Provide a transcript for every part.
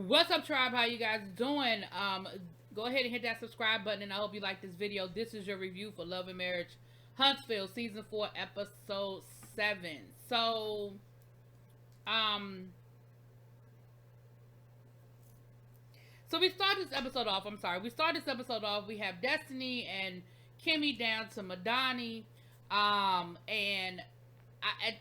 What's up, tribe? How you guys doing? Go ahead and hit that subscribe button, and I hope you like this video. This is your review for Love and Marriage, Huntsville, season 4, episode 7. Um, so we start this episode off. We have Destiny and Kimmy down to Madani, and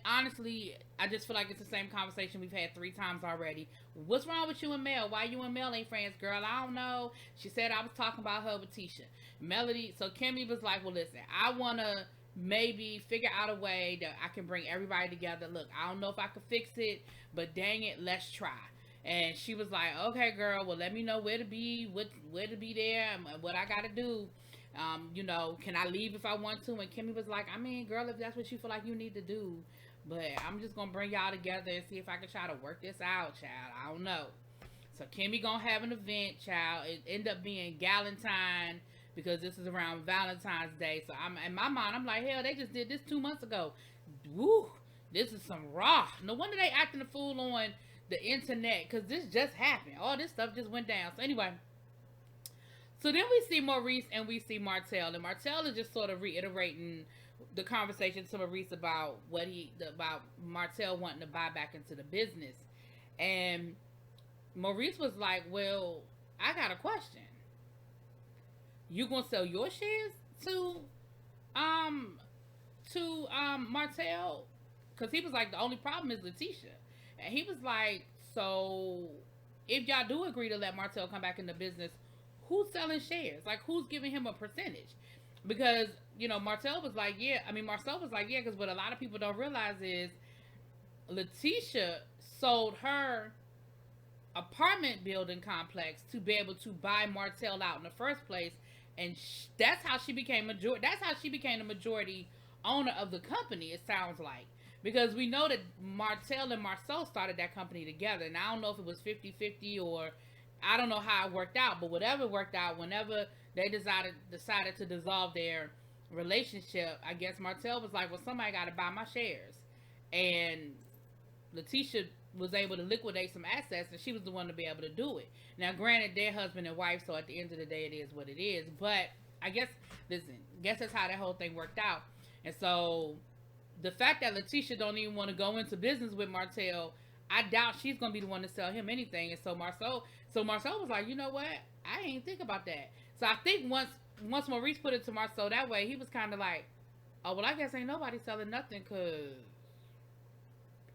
honestly, I just feel like it's the same conversation we've had 3 times already. What's wrong with you and Mel? Why you and Mel ain't friends, girl? I don't know. She said I was talking about her with Tisha. Melody, so Kimmy was like, well, listen, I want to maybe figure out a way that I can bring everybody together. Look, I don't know if I can fix it, but dang it, let's try. And she was like, okay, girl, well, let me know where to be, where to be there, and what I got to do. Can I leave if I want to? And Kimmy was like, I mean, girl, if that's what you feel like you need to do, but I'm just gonna bring y'all together and see if I can try to work this out, child. I don't know. So Kimmy gonna have an event, child. It end up being Galentine because this is around Valentine's Day. So I'm in my mind, I'm like, hell, they just did this 2 months ago. Woo, this is some raw. No wonder they acting a fool on the internet, because this just happened. All this stuff just went down. So anyway. So then we see Maurice and we see Martell, and Martell is just sort of reiterating the conversation to Maurice about about Martell wanting to buy back into the business. And Maurice was like, well, I got a question. You gonna sell your shares to Martell? Because he was like, the only problem is Letitia. And he was like, so if y'all do agree to let Martell come back in the business, who's selling shares? Like, who's giving him a percentage? Because, Marcel was like, yeah, because what a lot of people don't realize is Letitia sold her apartment building complex to be able to buy Martell out in the first place, and that's how she became the majority owner of the company, it sounds like. Because we know that Martell and Marceau started that company together, and I don't know if it was 50-50 or I don't know how it worked out, but whatever worked out, whenever they decided to dissolve their relationship, I guess Martell was like, well, somebody got to buy my shares. And Letitia was able to liquidate some assets, and she was the one to be able to do it. Now, granted, they're husband and wife, so at the end of the day, it is what it is. But I guess that's how that whole thing worked out. And so the fact that Letitia don't even want to go into business with Martell, I doubt she's going to be the one to sell him anything. And so Marceau was like, you know what? I ain't think about that. So I think once Maurice put it to Marceau that way, he was kind of like, oh, well, I guess ain't nobody selling nothing because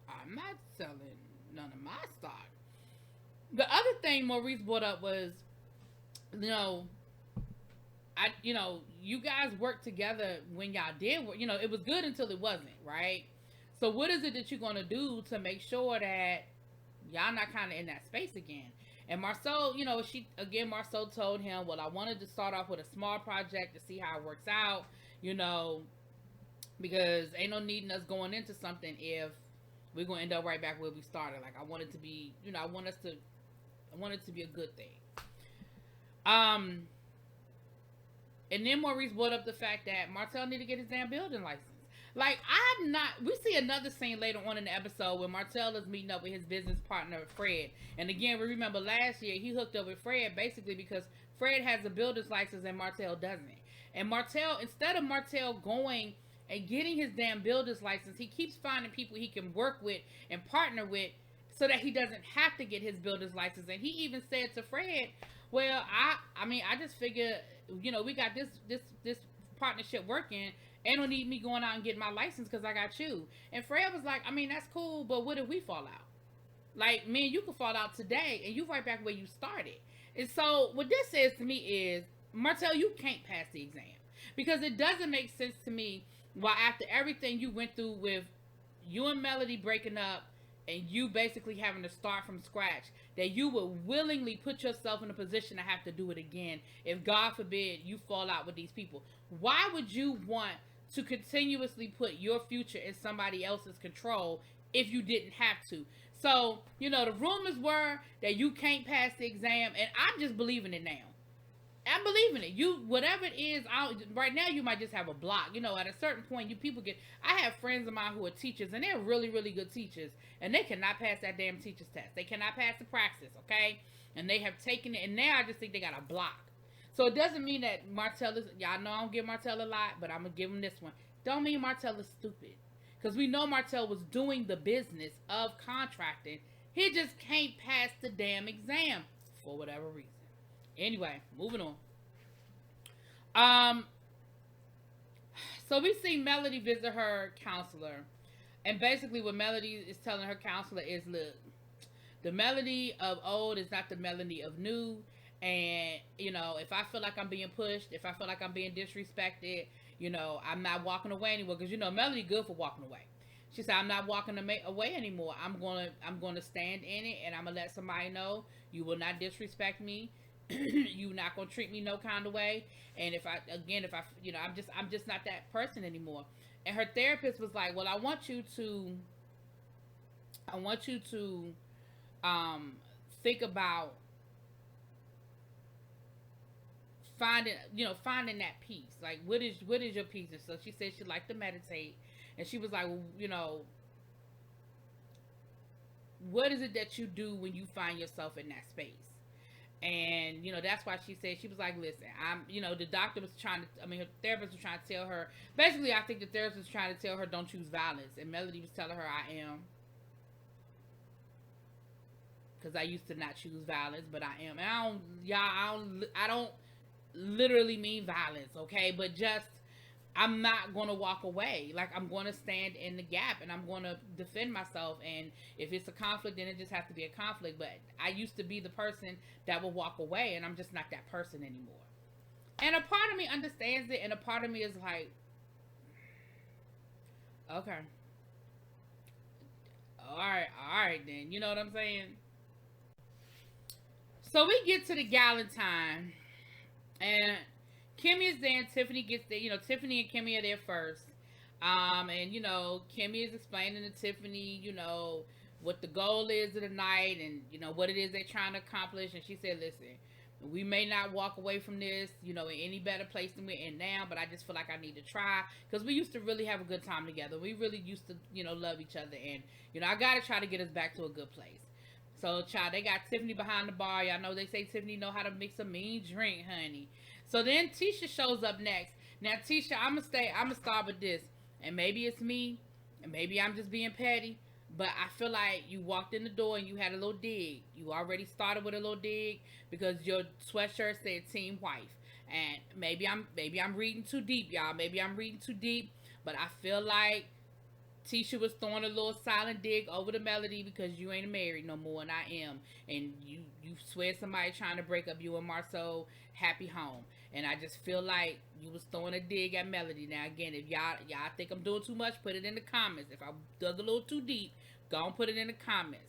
I'm not selling none of my stock. The other thing Maurice brought up was, you guys worked together when y'all did work. It was good until it wasn't, right? So what is it that you're going to do to make sure that y'all not kind of in that space again? And Marceau, Marceau told him, well, I wanted to start off with a small project to see how it works out, because ain't no needing us going into something if we're going to end up right back where we started. Like, I want it to be, I want it to be a good thing. And then Maurice brought up the fact that Martell need to get his damn building license. Like, we see another scene later on in the episode where Martell is meeting up with his business partner, Fred. And again, we remember last year, he hooked up with Fred basically because Fred has a builder's license and Martell doesn't. And Martell, instead of Martell going and getting his damn builder's license, he keeps finding people he can work with and partner with so that he doesn't have to get his builder's license. And he even said to Fred, well, I just figure, we got this partnership working. They don't need me going out and getting my license because I got you. And Fred was like, that's cool, but what if we fall out? Like, me and you could fall out today, and you right back where you started. And so what this says to me is, Martell, you can't pass the exam. Because it doesn't make sense to me why after everything you went through with you and Melody breaking up and you basically having to start from scratch, that you would willingly put yourself in a position to have to do it again if, God forbid, you fall out with these people. Why would you want to continuously put your future in somebody else's control if you didn't have to? So, the rumors were that you can't pass the exam, and I'm just believing it now. I'm believing it. You, whatever it is, right now you might just have a block. You know, at a certain point, you people get. I have friends of mine who are teachers, and they're really, really good teachers, and they cannot pass that damn teacher's test. They cannot pass the praxis, okay? And they have taken it, and now I just think they got a block. So it doesn't mean that Martell is. Y'all know I don't give Martell a lot, but I'm gonna give him this one. Don't mean Martell is stupid, because we know Martell was doing the business of contracting. He just can't pass the damn exam for whatever reason. Anyway, moving on. So we see Melody visit her counselor, and basically what Melody is telling her counselor is, look, the Melody of old is not the Melody of new, and you know, if I feel like I'm being pushed, if I feel like I'm being disrespected, you know, I'm not walking away anymore, because you know Melody good for walking away. She said, I'm not walking away anymore. I'm gonna stand in it, and I'm gonna let somebody know you will not disrespect me. You not gonna treat me no kind of way. And if I you know, I'm just not that person anymore. And her therapist was like, well, I want you to think about finding that peace. Like, what is your peace? And so she said she liked to meditate, and she was like, well, you know, what is it that you do when you find yourself in that space? And, you know, that's why she said, she was like, listen, you know, the doctor was trying to, her therapist was trying to tell her, basically, I think the therapist was trying to tell her, don't choose violence. And Melody was telling her, I am. Because I used to not choose violence, but I am. And I don't literally mean violence, okay? But just, I'm not going to walk away. Like, I'm going to stand in the gap, and I'm going to defend myself. And if it's a conflict, then it just has to be a conflict. But I used to be the person that will walk away, and I'm just not that person anymore. And a part of me understands it, and a part of me is like, okay. All right then. You know what I'm saying? So we get to the Galentine, and Kimmy is there, and Tiffany gets there. You know, Tiffany and Kimmy are there first. And, you know, Kimmy is explaining to Tiffany, you know, what the goal is of the night and, you know, what it is they're trying to accomplish. And she said, listen, we may not walk away from this, you know, in any better place than we're in now, but I just feel like I need to try. Because we used to really have a good time together. We really used to, you know, love each other. And, you know, I got to try to get us back to a good place. So, child, they got Tiffany behind the bar. Y'all know they say Tiffany know how to mix a mean drink, honey. So then Tisha shows up next. Now, Tisha, I'm gonna start with this. And maybe it's me, and maybe I'm just being petty, but I feel like you walked in the door and you had a little dig. You already started with a little dig because your sweatshirt said Team Wife. And maybe I'm reading too deep, y'all. Maybe I'm reading too deep, but I feel like Tisha was throwing a little silent dig over the Melody because you ain't married no more, and I am. And you swear somebody trying to break up you and Marceau happy home. And I just feel like you was throwing a dig at Melody. Now, again, if y'all think I'm doing too much, put it in the comments. If I dug a little too deep, go and put it in the comments.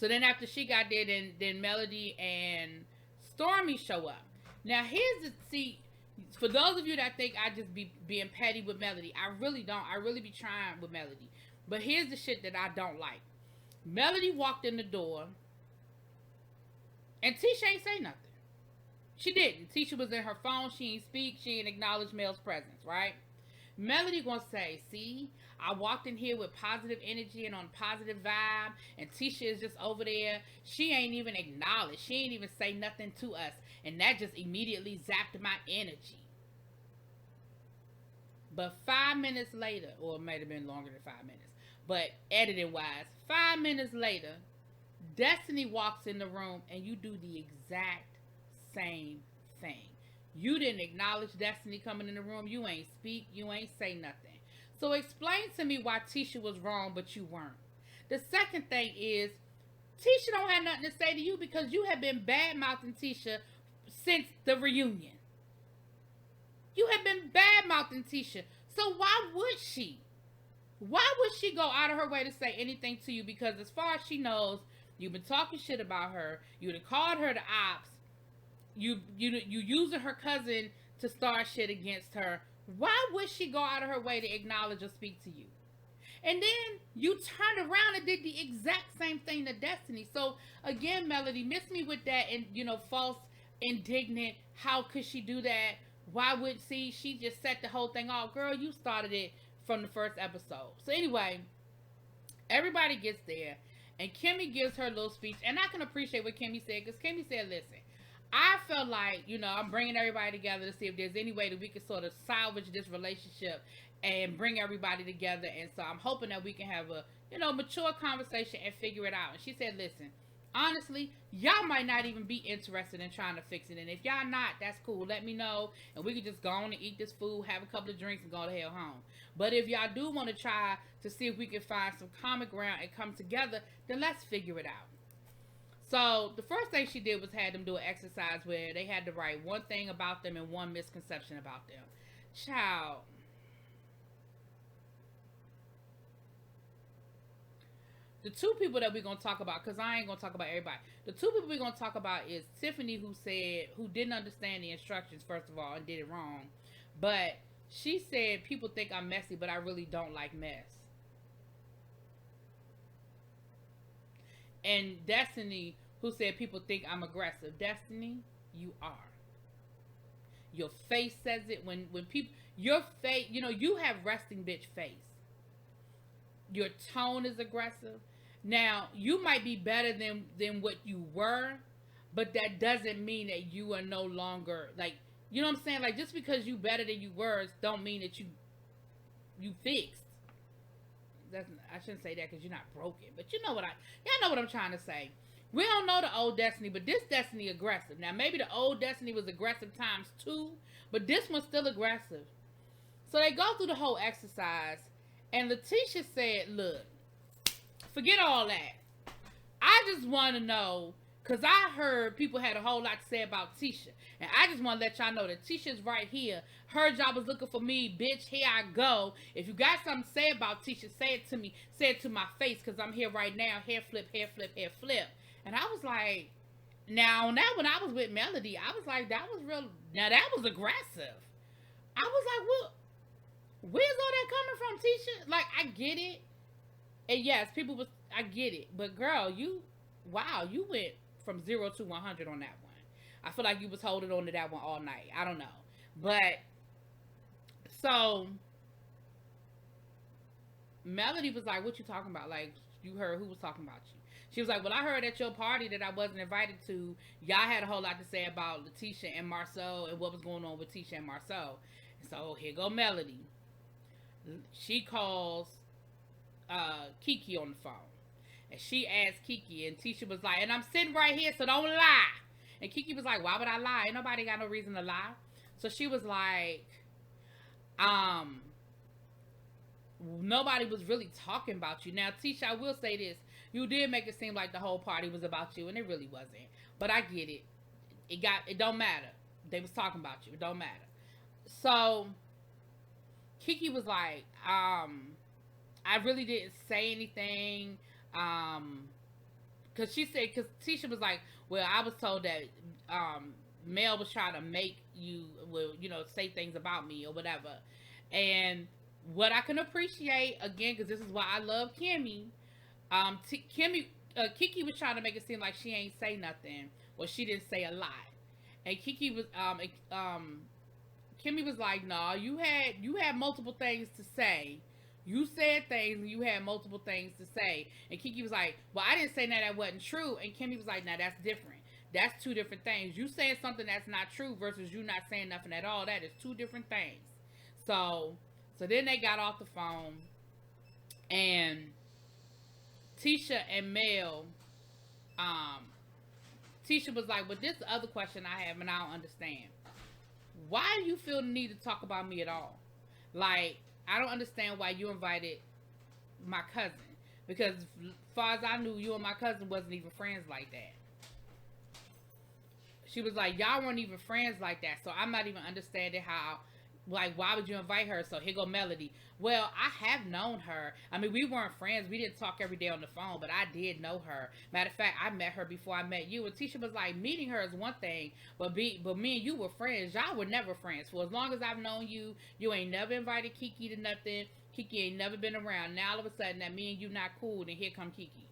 So then after she got there, then Melody and Stormy show up. Now, for those of you that think I just be being petty with Melody, I really don't. I really be trying with Melody. But here's the shit that I don't like. Melody walked in the door, and Tisha ain't say nothing. She didn't. Tisha was in her phone. She ain't speak. She ain't acknowledge Mel's presence, right? Melody gonna say, see, I walked in here with positive energy and on positive vibe, and Tisha is just over there. She ain't even acknowledge. She ain't even say nothing to us, and that just immediately zapped my energy. But 5 minutes later, or it might have been longer than 5 minutes, but editing wise, 5 minutes later, Destiny walks in the room, and you do the exact same thing. You didn't acknowledge Destiny coming in the room. You ain't speak. You ain't say nothing. So explain to me why Tisha was wrong, but you weren't. The second thing is, Tisha don't have nothing to say to you because you have been bad-mouthing Tisha since the reunion. You have been bad-mouthing Tisha. So why would she? Why would she go out of her way to say anything to you? Because as far as she knows, you've been talking shit about her. You'd have called her the ops. You using her cousin to start shit against her. Why would she go out of her way to acknowledge or speak to you? And then you turned around and did the exact same thing to Destiny. So again, Melody, miss me with that and false, indignant. How could she do that? Why would she just set the whole thing off? Girl, you started it from the first episode. So anyway, everybody gets there and Kimmy gives her little speech. And I can appreciate what Kimmy said, because Kimmy said, listen, I felt like, I'm bringing everybody together to see if there's any way that we can sort of salvage this relationship and bring everybody together. And so I'm hoping that we can have a, mature conversation and figure it out. And she said, listen, honestly, y'all might not even be interested in trying to fix it. And if y'all not, that's cool. Let me know. And we can just go on and eat this food, have a couple of drinks, and go the hell home. But if y'all do want to try to see if we can find some common ground and come together, then let's figure it out. So the first thing she did was had them do an exercise where they had to write one thing about them and one misconception about them. Child. The two people that we're going to talk about, because I ain't going to talk about everybody. The two people we're going to talk about is Tiffany, who didn't understand the instructions, first of all, and did it wrong. But she said, people think I'm messy, but I really don't like mess. And Destiny, who said, people think I'm aggressive. Destiny, you are. Your face says it. When people, your face, you have resting bitch face. Your tone is aggressive. Now, you might be better than what you were, but that doesn't mean that you are no longer, like, you know what I'm saying? Like, just because you better than you were, don't mean that you fixed. I shouldn't say that because you're not broken, but y'all know what I'm trying to say. We don't know the old Destiny, but this Destiny aggressive. Now, maybe the old Destiny was aggressive times 2, but this one's still aggressive. So they go through the whole exercise, and Letitia said, look, forget all that. I just want to know, because I heard people had a whole lot to say about Tisha. And I just want to let y'all know that Tisha's right here. Her job is looking for me. Bitch, here I go. If you got something to say about Tisha, say it to me. Say it to my face, because I'm here right now. Hair flip, hair flip, hair flip. And I was like, now on that when I was with Melody, I was like, that was real. Now that was aggressive. I was like, well, where's all that coming from, Tisha? Like, I get it. And yes, I get it. But girl, you went from 0 to 100 on that one. I feel like you was holding on to that one all night. I don't know. But, so, Melody was like, what you talking about? Like, you heard who was talking about you. She was like, well, I heard at your party that I wasn't invited to, y'all had a whole lot to say about Letitia and Marceau and what was going on with Tisha and Marceau. So, here go Melody. She calls Kiki on the phone. And she asked Kiki, and Tisha was like, and I'm sitting right here, so don't lie. And Kiki was like, why would I lie? Ain't nobody got no reason to lie. So she was like, nobody was really talking about you. Now, Tisha, I will say this. You did make it seem like the whole party was about you, and it really wasn't. But I get it. It don't matter. They was talking about you. It don't matter. So, Kiki was like, I really didn't say anything. Because Tisha was like, well, I was told that Mel was trying to make you, say things about me or whatever. And what I can appreciate, again, because this is why I love Kimmy, Kiki was trying to make it seem like she ain't say nothing, or she didn't say a lot. And Kiki was, Kimmy was like, no, you had multiple things to say. You said things and you had multiple things to say. And Kiki was like, well, I didn't say that wasn't true. And Kimmy was like, now that's different. That's two different things. You saying something that's not true versus you not saying nothing at all. That is two different things. So then they got off the phone, and Tisha and Mel, Tisha was like, well, this is the other question I have and I don't understand. Why do you feel the need to talk about me at all? Like, I don't understand why you invited my cousin. Because as far as I knew, you and my cousin wasn't even friends like that. She was like, y'all weren't even friends like that. So I'm not even understanding how, like, why would you invite her? So here go Melody. Well, I have known her. I mean, we weren't friends. We didn't talk every day on the phone, but I did know her. Matter of fact, I met her before I met you. And Tisha was like, meeting her is one thing, but me and you were friends. Y'all were never friends. For as long as I've known you, you ain't never invited Kiki to nothing. Kiki ain't never been around. Now all of a sudden that me and you not cool, then here come Kiki.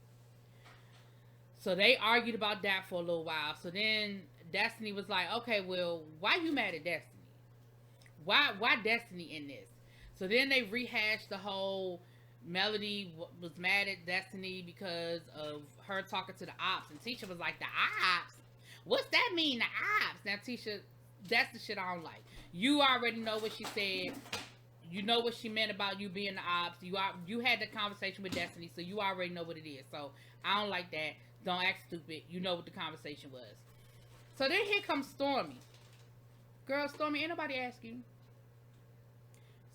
So they argued about that for a little while. So then Destiny was like, okay, well, why you mad at Destiny? Why Destiny in this? So then they rehashed the whole Melody was mad at Destiny because of her talking to the ops. And Tisha was like, the ops? What's that mean, the ops? Now, Tisha, that's the shit I don't like. You already know what she said. You know what she meant about you being the ops. You had the conversation with Destiny, so you already know what it is. So I don't like that. Don't act stupid. You know what the conversation was. So then here comes Stormy. Girl, Stormy, ain't nobody ask you.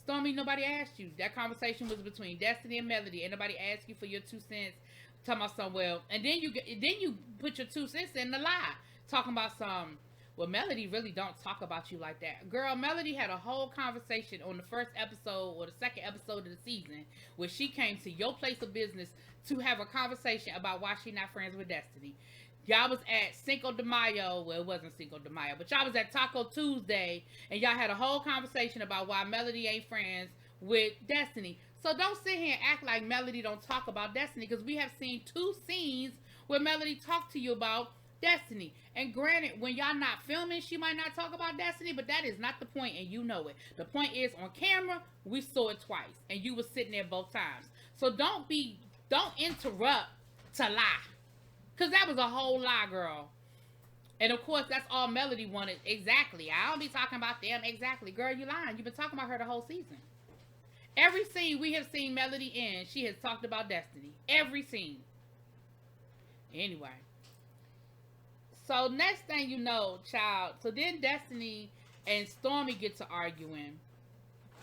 Stormy, nobody asked you. That conversation was between Destiny and Melody. Ain't nobody asked you for your 2 cents. Talking about some, well, and then you put your 2 cents in the lie. Talking about some, well, Melody really don't talk about you like that. Girl, Melody had a whole conversation on the first episode or the second episode of the season where she came to your place of business to have a conversation about why she not friends with Destiny. Y'all was at Cinco de Mayo. Well, it wasn't Cinco de Mayo, but y'all was at Taco Tuesday, and y'all had a whole conversation about why Melody ain't friends with Destiny. So don't sit here and act like Melody don't talk about Destiny, because we have seen 2 scenes where Melody talked to you about Destiny. And granted, when y'all not filming, she might not talk about Destiny, but that is not the point, and you know it. The point is, on camera, we saw it twice, and you was sitting there both times. So don't interrupt to lie. Because that was a whole lie, girl. And of course, that's all Melody wanted. Exactly. I don't be talking about them. Exactly. Girl, you lying. You've been talking about her the whole season. Every scene we have seen Melody in, she has talked about Destiny. Every scene. Anyway. So next thing you know, child. So then Destiny and Stormy get to arguing.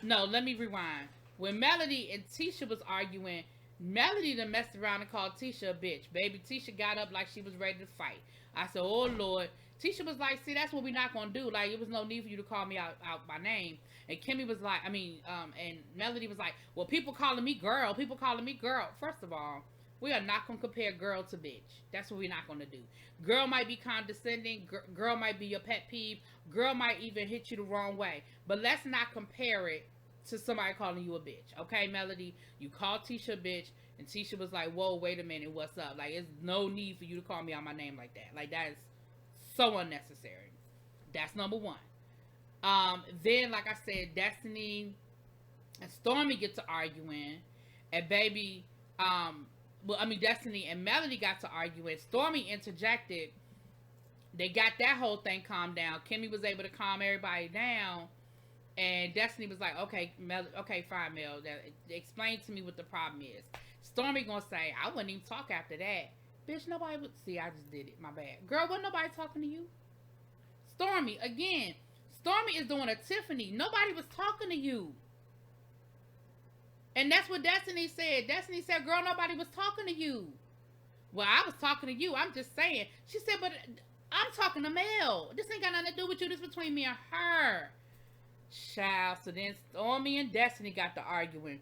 No, let me rewind. When Melody and Tisha was arguing, Melody done messed around and called Tisha a bitch. Baby, Tisha got up like she was ready to fight. I said, oh, Lord. Tisha was like, see, that's what we're not going to do. Like, it was no need for you to call me out by name. And Kimmy was like, and Melody was like, well, people calling me girl. People calling me girl. First of all, we are not going to compare girl to bitch. That's what we're not going to do. Girl might be condescending. Girl might be your pet peeve. Girl might even hit you the wrong way. But let's not compare it to somebody calling you a bitch. Okay, Melody? You called Tisha a bitch, and Tisha was like, whoa, wait a minute, what's up? Like, it's no need for you to call me out my name like that. Like, that is so unnecessary. That's number one. Then, like I said, Destiny and Stormy get to arguing, and baby, Destiny and Melody got to arguing. Stormy interjected. They got that whole thing calmed down. Kimmy was able to calm everybody down. And Destiny was like, okay, okay, fine, Mel. Explain to me what the problem is. Stormy gonna say, I wouldn't even talk after that. Bitch, nobody would... See, I just did it. My bad. Girl, wasn't nobody talking to you? Stormy, again. Stormy is doing a Tiffany. Nobody was talking to you. And that's what Destiny said. Destiny said, girl, nobody was talking to you. Well, I was talking to you. I'm just saying. She said, but I'm talking to Mel. This ain't got nothing to do with you. This is between me and her. Child. So then Stormy and Destiny got to arguing,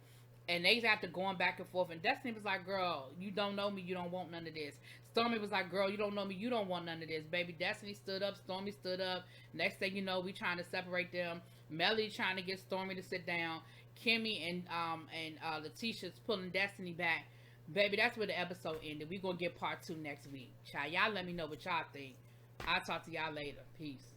and they got to going back and forth, and Destiny was like, girl, you don't know me, you don't want none of this. Stormy was like, girl, you don't know me, you don't want none of this. Baby, Destiny stood up, Stormy stood up. Next thing you know, we trying to separate them. Melody trying to get Stormy to sit down. Kimmy and Letitia's pulling Destiny back. Baby, that's where the episode ended. We gonna get part 2 next week. Child, y'all let me know what y'all think. I'll talk to y'all later. Peace.